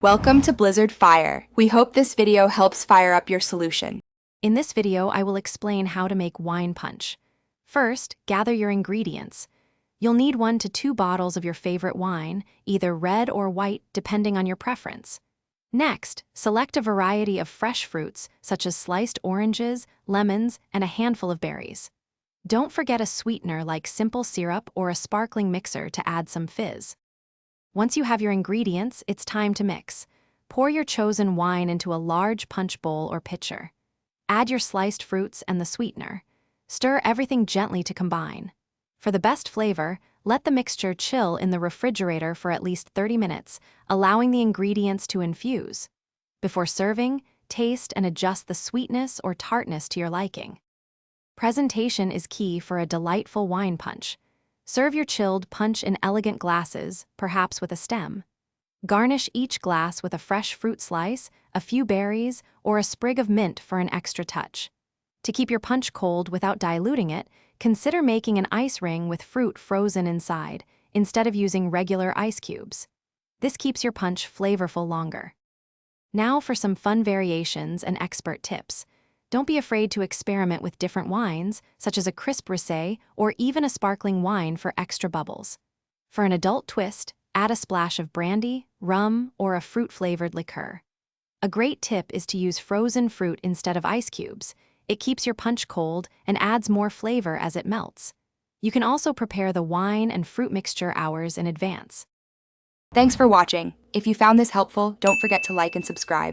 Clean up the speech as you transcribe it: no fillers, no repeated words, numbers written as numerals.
Welcome to Blizzard Fire. We hope this video helps fire up your solution. In this video, I will explain how to make wine punch. First, gather your ingredients. You'll need 1 to 2 bottles of your favorite wine, either red or white, depending on your preference. Next, select a variety of fresh fruits, such as sliced oranges, lemons, and a handful of berries. Don't forget a sweetener like simple syrup or a sparkling mixer to add some fizz. Once you have your ingredients, it's time to mix. Pour your chosen wine into a large punch bowl or pitcher. Add your sliced fruits and the sweetener. Stir everything gently to combine. For the best flavor, let the mixture chill in the refrigerator for at least 30 minutes, allowing the ingredients to infuse. Before serving, taste and adjust the sweetness or tartness to your liking. Presentation is key for a delightful wine punch. Serve your chilled punch in elegant glasses, perhaps with a stem. Garnish each glass with a fresh fruit slice, a few berries, or a sprig of mint for an extra touch. To keep your punch cold without diluting it, consider making an ice ring with fruit frozen inside, instead of using regular ice cubes. This keeps your punch flavorful longer. Now for some fun variations and expert tips. Don't be afraid to experiment with different wines, such as a crisp rosé or even a sparkling wine for extra bubbles. For an adult twist, add a splash of brandy, rum, or a fruit-flavored liqueur. A great tip is to use frozen fruit instead of ice cubes. It keeps your punch cold and adds more flavor as it melts. You can also prepare the wine and fruit mixture hours in advance. Thanks for watching. If you found this helpful, don't forget to like and subscribe.